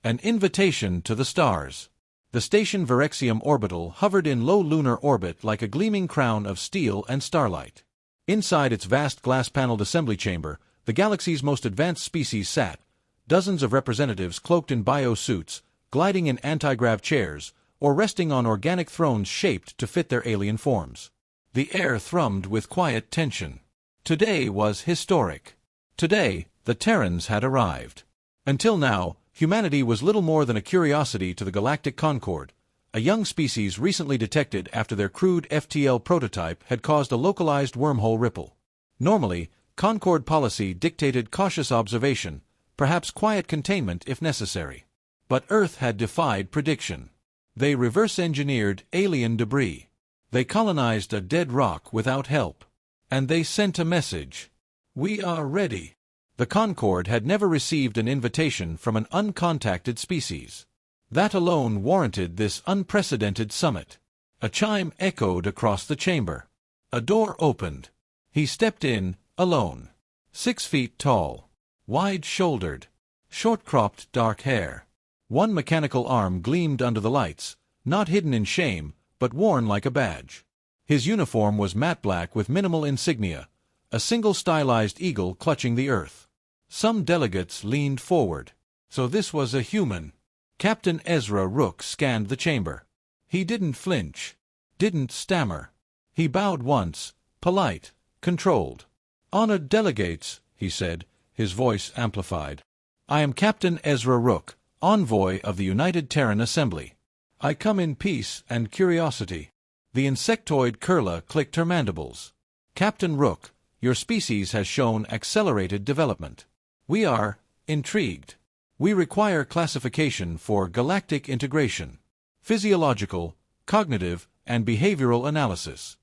An invitation to the stars. The station Virexium Orbital hovered in low lunar orbit like a gleaming crown of steel and starlight. Inside its vast glass-paneled assembly chamber, the galaxy's most advanced species sat, dozens of representatives cloaked in bio-suits, gliding in anti-grav chairs, or resting on organic thrones shaped to fit their alien forms. The air thrummed with quiet tension. Today was historic. Today, the Terrans had arrived. Until now, humanity was little more than a curiosity to the galactic Concord, a young species recently detected after their crude FTL prototype had caused a localized wormhole ripple. Normally, Concord policy dictated cautious observation, perhaps quiet containment if necessary. But Earth had defied prediction. They reverse-engineered alien debris. They colonized a dead rock without help. And they sent a message. We are ready. The Concord had never received an invitation from an uncontacted species. That alone warranted this unprecedented summit. A chime echoed across the chamber. A door opened. He stepped in, alone. 6 feet tall. Wide-shouldered. Short-cropped dark hair. One mechanical arm gleamed under the lights, not hidden in shame, but worn like a badge. His uniform was matte black with minimal insignia, a single stylized eagle clutching the earth. Some delegates leaned forward. So this was a human. Captain Ezra Rook scanned the chamber. He didn't flinch. Didn't stammer. He bowed once, polite, controlled. "Honored delegates," he said, his voice amplified. "I am Captain Ezra Rook, envoy of the United Terran Assembly. I come in peace and curiosity." The insectoid Kurla clicked her mandibles. "Captain Rook, your species has shown accelerated development. We are intrigued. We require classification for galactic integration, physiological, cognitive, and behavioral analysis."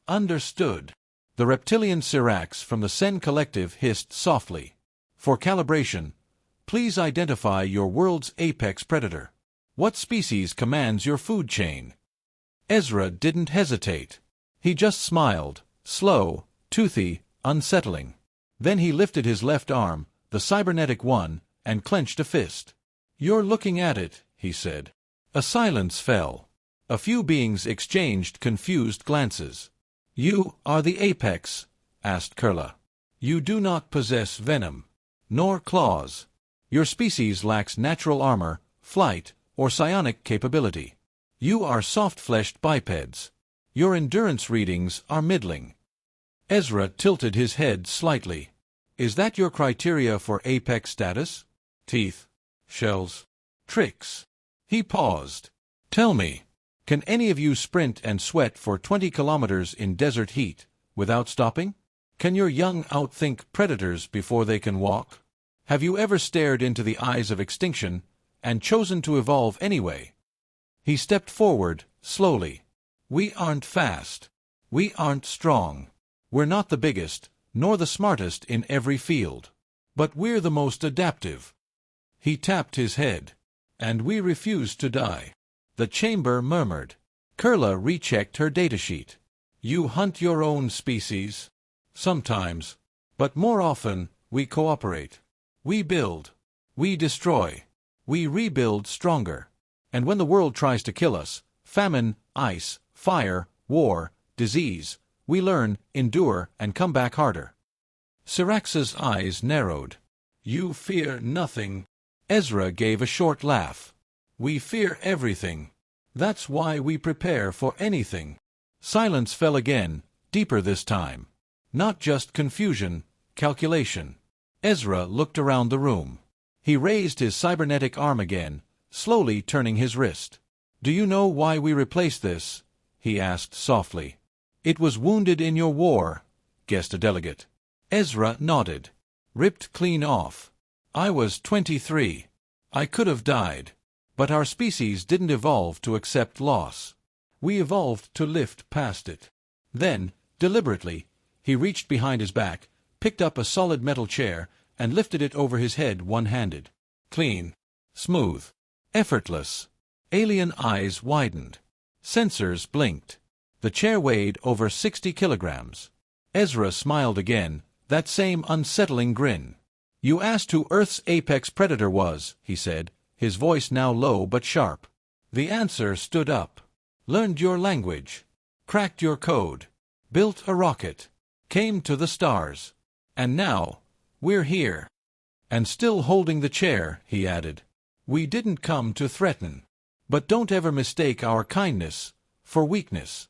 "Understood." The reptilian Syrax from the Sen Collective hissed softly. "For calibration, please identify your world's apex predator. What species commands your food chain?" Ezra didn't hesitate. He just smiled, slow, toothy, unsettling. Then he lifted his left arm, the cybernetic one, and clenched a fist. "You're looking at it," he said. A silence fell. A few beings exchanged confused glances. "You are the apex?" asked Kurla. "You do not possess venom, nor claws. Your species lacks natural armor, flight, or psionic capability. You are soft-fleshed bipeds. Your endurance readings are middling." Ezra tilted his head slightly. "Is that your criteria for apex status? Teeth, shells, tricks?" He paused. "Tell me, can any of you sprint and sweat for 20 kilometers in desert heat, without stopping? Can your young outthink predators before they can walk? Have you ever stared into the eyes of extinction, and chosen to evolve anyway?" He stepped forward, slowly. "We aren't fast. We aren't strong. We're not the biggest, nor the smartest in every field. But we're the most adaptive." He tapped his head. "And we refuse to die." The chamber murmured. Kurla rechecked her datasheet. "You hunt your own species?" "Sometimes. But more often, we cooperate. We build. We destroy. We rebuild stronger. And when the world tries to kill us, famine, ice, fire, war, disease, we learn, endure, and come back harder." Syrax's eyes narrowed. "You fear nothing." Ezra gave a short laugh. "We fear everything. That's why we prepare for anything." Silence fell again, deeper this time. Not just confusion, calculation. Ezra looked around the room. He raised his cybernetic arm again, slowly turning his wrist. "Do you know why we replaced this?" he asked softly. "It was wounded in your war," guessed a delegate. Ezra nodded. "Ripped clean off. I was 23. I could have died. But our species didn't evolve to accept loss. We evolved to lift past it." Then, deliberately, he reached behind his back, picked up a solid metal chair, and lifted it over his head one-handed. Clean. Smooth. Effortless. Alien eyes widened. Sensors blinked. The chair weighed over 60 kilograms. Ezra smiled again, that same unsettling grin. "You asked who Earth's apex predator was," he said, his voice now low but sharp. The answer stood up. Learned your language. Cracked your code. Built a rocket. Came to the stars. And now, we're here. And still holding the chair, he added. We didn't come to threaten. But don't ever mistake our kindness for weakness.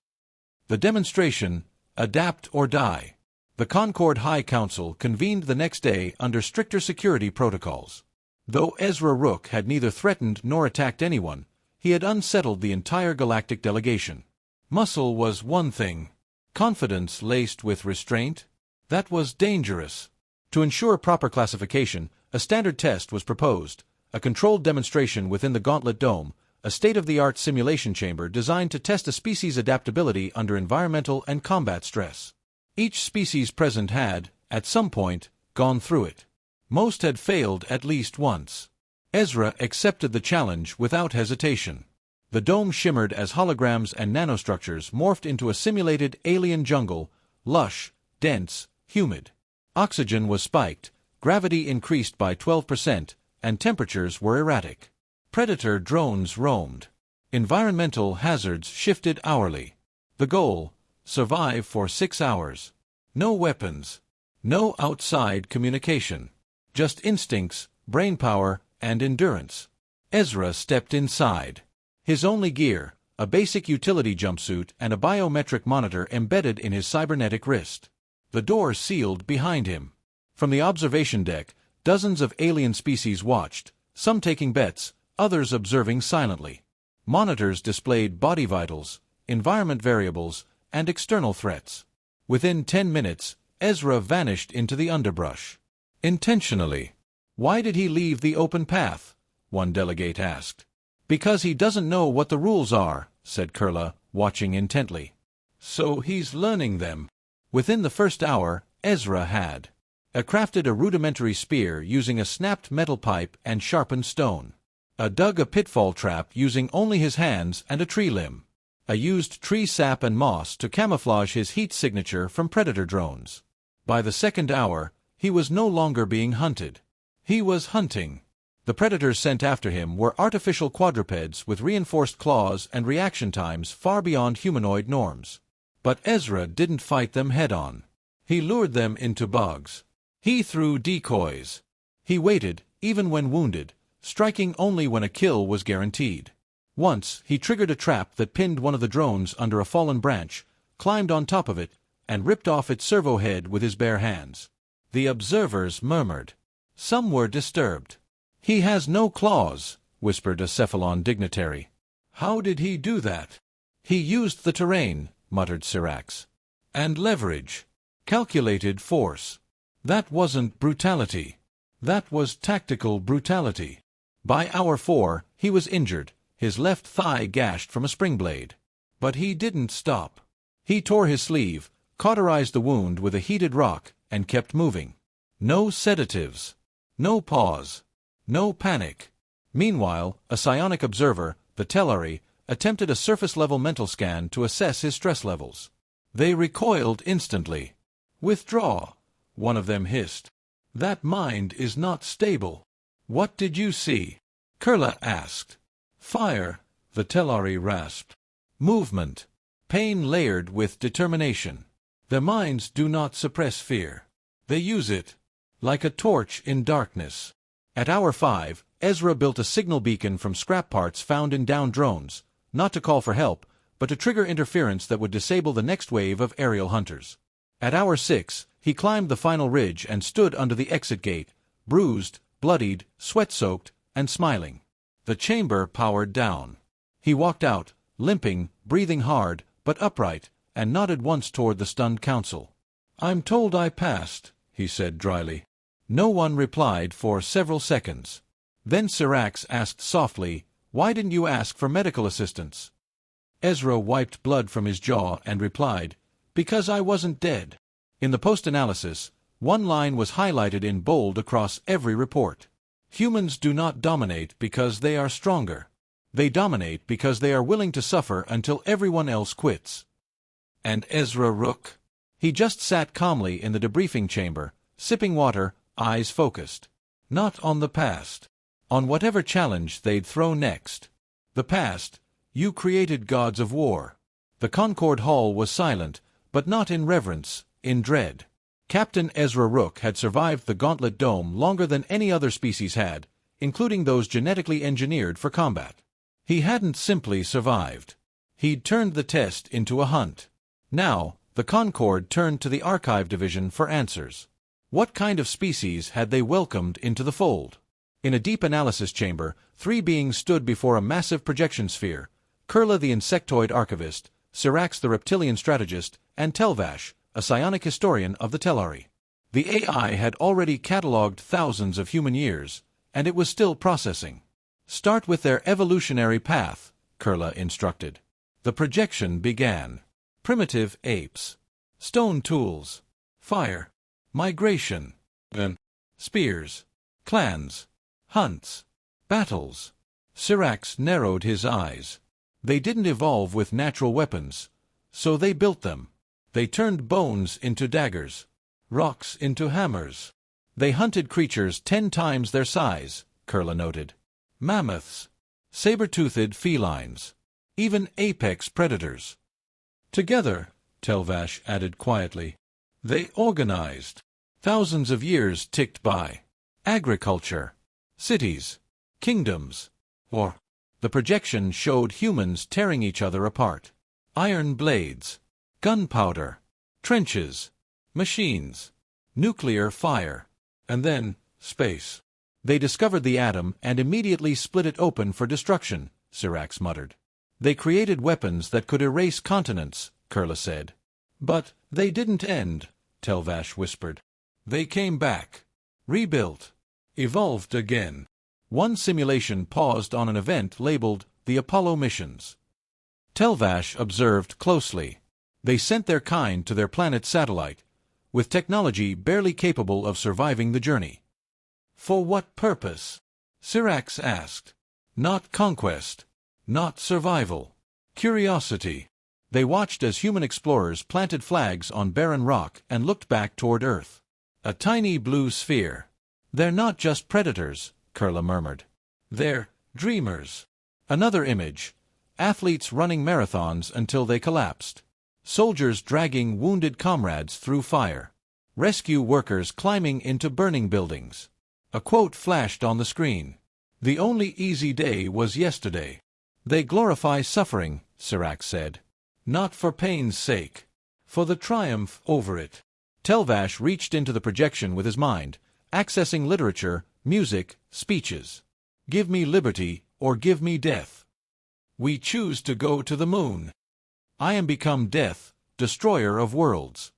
The demonstration, adapt or die. The Concord High Council convened the next day under stricter security protocols. Though Ezra Rook had neither threatened nor attacked anyone, he had unsettled the entire galactic delegation. Muscle was one thing. Confidence laced with restraint? That was dangerous. To ensure proper classification, a standard test was proposed, a controlled demonstration within the Gauntlet Dome, a state-of-the-art simulation chamber designed to test a species' adaptability under environmental and combat stress. Each species present had, at some point, gone through it. Most had failed at least once. Ezra accepted the challenge without hesitation. The dome shimmered as holograms and nanostructures morphed into a simulated alien jungle, lush, dense, humid. Oxygen was spiked, gravity increased by 12%, and temperatures were erratic. Predator drones roamed. Environmental hazards shifted hourly. The goal: survive for 6 hours. No weapons. No outside communication. Just instincts, brainpower, and endurance. Ezra stepped inside. His only gear, a basic utility jumpsuit and a biometric monitor embedded in his cybernetic wrist. The door sealed behind him. From the observation deck, dozens of alien species watched, some taking bets, others observing silently. Monitors displayed body vitals, environment variables, and external threats. Within 10 minutes, Ezra vanished into the underbrush. Intentionally. Why did he leave the open path? One delegate asked. Because he doesn't know what the rules are, said Kurla, watching intently. So he's learning them. Within the first hour, Ezra had crafted a rudimentary spear using a snapped metal pipe and sharpened stone. Dug a pitfall trap using only his hands and a tree limb. Used tree sap and moss to camouflage his heat signature from predator drones. By the second hour, he was no longer being hunted. He was hunting. The predators sent after him were artificial quadrupeds with reinforced claws and reaction times far beyond humanoid norms. But Ezra didn't fight them head-on. He lured them into bogs. He threw decoys. He waited, even when wounded, striking only when a kill was guaranteed. Once, he triggered a trap that pinned one of the drones under a fallen branch, climbed on top of it, and ripped off its servo head with his bare hands. The observers murmured. Some were disturbed. He has no claws, whispered a Cephalon dignitary. How did he do that? He used the terrain, muttered Syrax. And leverage. Calculated force. That wasn't brutality. That was tactical brutality. By hour 4, he was injured, his left thigh gashed from a spring blade. But he didn't stop. He tore his sleeve, cauterized the wound with a heated rock, and kept moving. No sedatives. No pause. No panic. Meanwhile, a psionic observer, the Tellari, attempted a surface-level mental scan to assess his stress levels. They recoiled instantly. Withdraw, one of them hissed. That mind is not stable. What did you see? Kurla asked. Fire, the Tellari rasped. Movement. Pain layered with determination. Their minds do not suppress fear. They use it. Like a torch in darkness. At hour 5, Ezra built a signal beacon from scrap parts found in downed drones, not to call for help, but to trigger interference that would disable the next wave of aerial hunters. At hour 6, he climbed the final ridge and stood under the exit gate, bruised, bloodied, sweat-soaked, and smiling. The chamber powered down. He walked out, limping, breathing hard, but upright, and nodded once toward the stunned council. I'm told I passed, he said dryly. No one replied for several seconds. Then Syrax asked softly, Why didn't you ask for medical assistance? Ezra wiped blood from his jaw and replied, Because I wasn't dead. In the post-analysis, one line was highlighted in bold across every report. Humans do not dominate because they are stronger. They dominate because they are willing to suffer until everyone else quits. And Ezra Rook? He just sat calmly in the debriefing chamber, sipping water, eyes focused. Not on the past. on whatever challenge they'd throw next. The past, you created gods of war. The Concord Hall was silent, but not in reverence, in dread. Captain Ezra Rook had survived the Gauntlet Dome longer than any other species had, including those genetically engineered for combat. He hadn't simply survived. He'd turned the test into a hunt. Now, the Concord turned to the Archive Division for answers. What kind of species had they welcomed into the fold? In a deep analysis chamber, 3 beings stood before a massive projection sphere: Kurla the insectoid archivist, Syrax the reptilian strategist, and Telvash, a psionic historian of the Telari. The AI had already catalogued thousands of human years, and it was still processing. Start with their evolutionary path, Kurla instructed. The projection began. Primitive apes. Stone tools. Fire. Migration. Spears. Clans. Hunts. Battles. Syrax narrowed his eyes. They didn't evolve with natural weapons, so they built them. They turned bones into daggers, rocks into hammers. They hunted creatures 10 times their size, Kurla noted. Mammoths, saber-toothed felines, even apex predators. Together, Telvash added quietly, they organized. Thousands of years ticked by. Agriculture, cities, kingdoms, war. The projection showed humans tearing each other apart. Iron blades, gunpowder, trenches, machines, nuclear fire, and then space. They discovered the atom and immediately split it open for destruction, Syrax muttered. They created weapons that could erase continents, Kurla said. But they didn't end, Telvash whispered. They came back, rebuilt, evolved again. One simulation paused on an event labeled the Apollo missions. Telvash observed closely. They sent their kind to their planet's satellite, with technology barely capable of surviving the journey. For what purpose? Syrax asked. Not conquest. Not survival. Curiosity. They watched as human explorers planted flags on barren rock and looked back toward Earth. A tiny blue sphere. They're not just predators, Kurla murmured. They're dreamers. Another image. Athletes running marathons until they collapsed. Soldiers dragging wounded comrades through fire. Rescue workers climbing into burning buildings. A quote flashed on the screen. The only easy day was yesterday. They glorify suffering, Syrax said. Not for pain's sake. For the triumph over it. Telvash reached into the projection with his mind, accessing literature, music, speeches. Give me liberty, or give me death. We choose to go to the moon. I am become death, destroyer of worlds.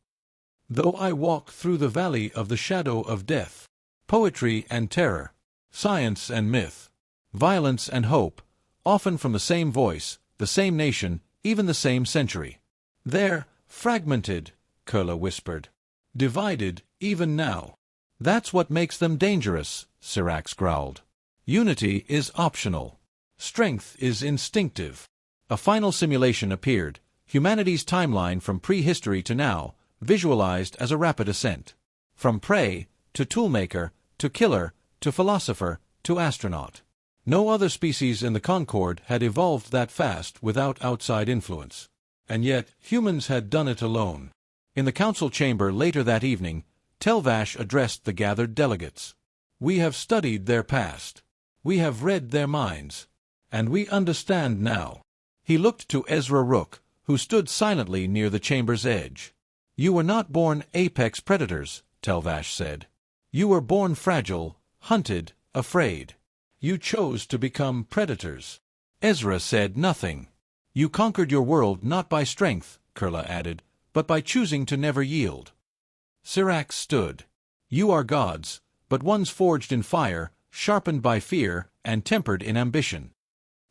Though I walk through the valley of the shadow of death. Poetry and terror, science and myth, violence and hope, often from the same voice, the same nation, even the same century. They're fragmented, Kurla whispered. Divided, even now. That's what makes them dangerous, Syrax growled. Unity is optional. Strength is instinctive. A final simulation appeared, humanity's timeline from prehistory to now, visualized as a rapid ascent. From prey, to toolmaker, to killer, to philosopher, to astronaut. No other species in the Concord had evolved that fast without outside influence. And yet, humans had done it alone. In the council chamber later that evening, Telvash addressed the gathered delegates. We have studied their past. We have read their minds. And we understand now. He looked to Ezra Rook, who stood silently near the chamber's edge. You were not born apex predators, Telvash said. You were born fragile, hunted, afraid. You chose to become predators. Ezra said nothing. You conquered your world not by strength, Kurla added, but by choosing to never yield. Syrax stood. You are gods, but ones forged in fire, sharpened by fear, and tempered in ambition.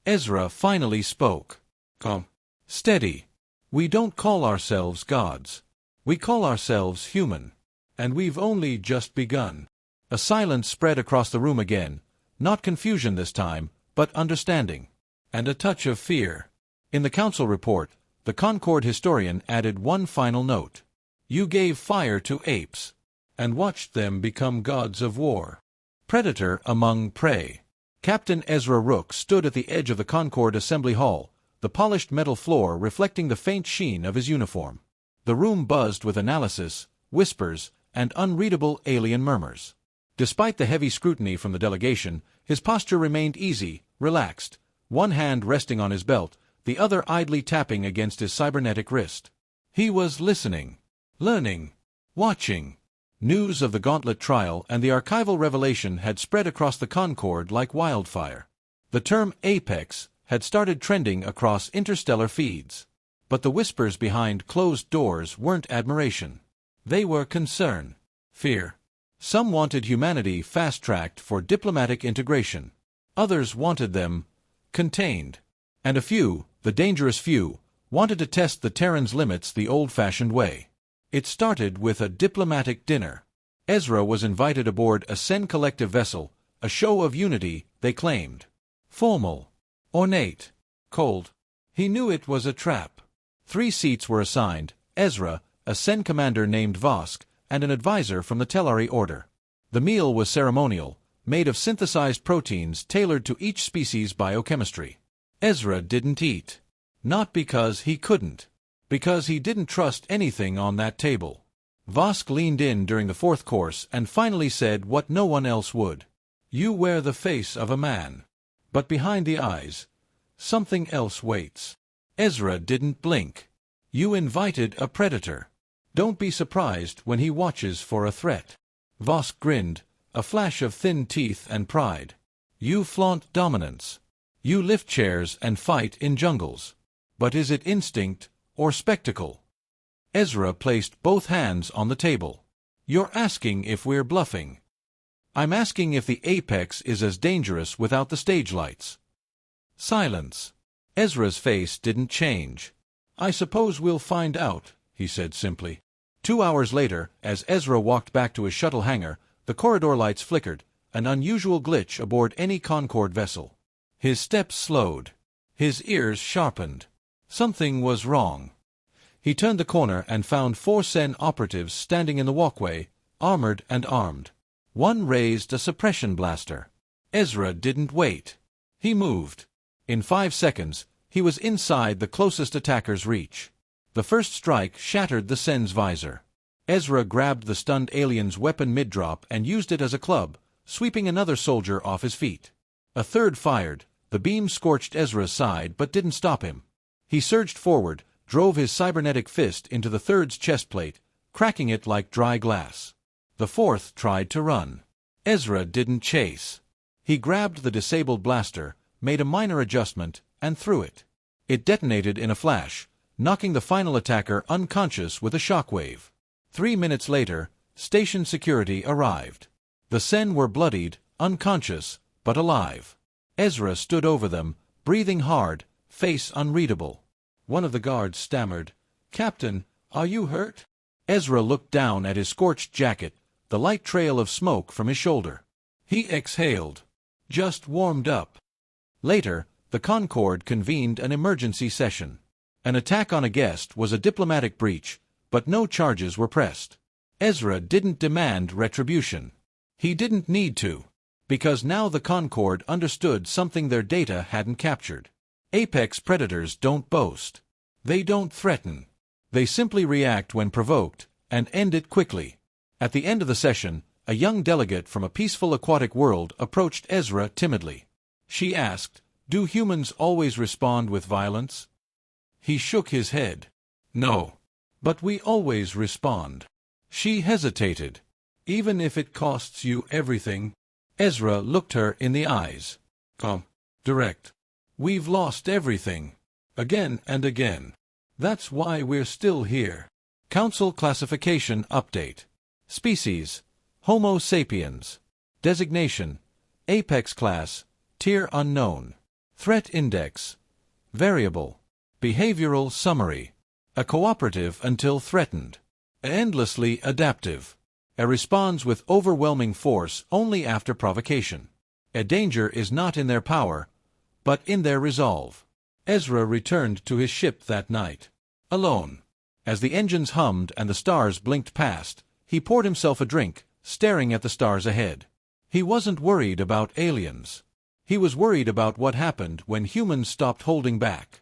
Ezra finally spoke. Calm. Steady. We don't call ourselves gods. We call ourselves human. And we've only just begun. A silence spread across the room again, not confusion this time, but understanding. And a touch of fear. In the council report, the Concord historian added one final note. You gave fire to apes, and watched them become gods of war. Predator among prey. Captain Ezra Rook stood at the edge of the Concord Assembly Hall, the polished metal floor reflecting the faint sheen of his uniform. The room buzzed with analysis, whispers, and unreadable alien murmurs. Despite the heavy scrutiny from the delegation, his posture remained easy, relaxed, one hand resting on his belt, the other idly tapping against his cybernetic wrist. He was listening, learning, watching. News of the Gauntlet trial and the archival revelation had spread across the Concord like wildfire. The term Apex had started trending across interstellar feeds. But the whispers behind closed doors weren't admiration. They were concern, fear. Some wanted humanity fast-tracked for diplomatic integration. Others wanted them contained. And a few, the dangerous few, wanted to test the Terran's limits the old-fashioned way. It started with a diplomatic dinner. Ezra was invited aboard a Sen collective vessel, a show of unity, they claimed. Formal, ornate, cold. He knew it was a trap. 3 seats were assigned: Ezra, a Sen commander named Vosk, and an advisor from the Tellari Order. The meal was ceremonial, made of synthesized proteins tailored to each species' biochemistry. Ezra didn't eat. Not because he couldn't. Because he didn't trust anything on that table. Vosk leaned in during the 4th course and finally said what no one else would. You wear the face of a man. But behind the eyes, something else waits. Ezra didn't blink. You invited a predator. Don't be surprised when he watches for a threat. Vosk grinned, a flash of thin teeth and pride. You flaunt dominance. You lift chairs and fight in jungles. But is it instinct or spectacle? Ezra placed both hands on the table. You're asking if we're bluffing. I'm asking if the Apex is as dangerous without the stage lights. Silence. Ezra's face didn't change. I suppose we'll find out, he said simply. 2 hours later, as Ezra walked back to his shuttle hangar, the corridor lights flickered, an unusual glitch aboard any Concord vessel. His steps slowed. His ears sharpened. Something was wrong. He turned the corner and found 4 Sen operatives standing in the walkway, armored and armed. One raised a suppression blaster. Ezra didn't wait. He moved. In 5 seconds, he was inside the closest attacker's reach. The first strike shattered the Sen's visor. Ezra grabbed the stunned alien's weapon mid-drop and used it as a club, sweeping another soldier off his feet. A third fired. The beam scorched Ezra's side but didn't stop him. He surged forward, drove his cybernetic fist into the third's chest plate, cracking it like dry glass. The fourth tried to run. Ezra didn't chase. He grabbed the disabled blaster, made a minor adjustment, and threw it. It detonated in a flash, knocking the final attacker unconscious with a shockwave. 3 minutes later, station security arrived. The Sen were bloodied, unconscious, but alive. Ezra stood over them, breathing hard, face unreadable. One of the guards stammered, "Captain, are you hurt?" Ezra looked down at his scorched jacket, the light trail of smoke from his shoulder. He exhaled. Just warmed up. Later, the Concord convened an emergency session. An attack on a guest was a diplomatic breach, but no charges were pressed. Ezra didn't demand retribution. He didn't need to. Because now the Concord understood something their data hadn't captured. Apex predators don't boast. They don't threaten. They simply react when provoked, and end it quickly. At the end of the session, a young delegate from a peaceful aquatic world approached Ezra timidly. She asked, "Do humans always respond with violence?" He shook his head. "No. But we always respond." She hesitated. "Even if it costs you everything?" Ezra looked her in the eyes. Direct. We've lost everything. Again and again. That's why we're still here. Council Classification Update. Species: Homo sapiens. Designation: Apex Class, Tier Unknown. Threat Index: Variable. Behavioral Summary: A cooperative until threatened. Endlessly adaptive. Responds with overwhelming force only after provocation. A danger is not in their power, but in their resolve. Ezra returned to his ship that night. Alone. As the engines hummed and the stars blinked past, he poured himself a drink, staring at the stars ahead. He wasn't worried about aliens. He was worried about what happened when humans stopped holding back.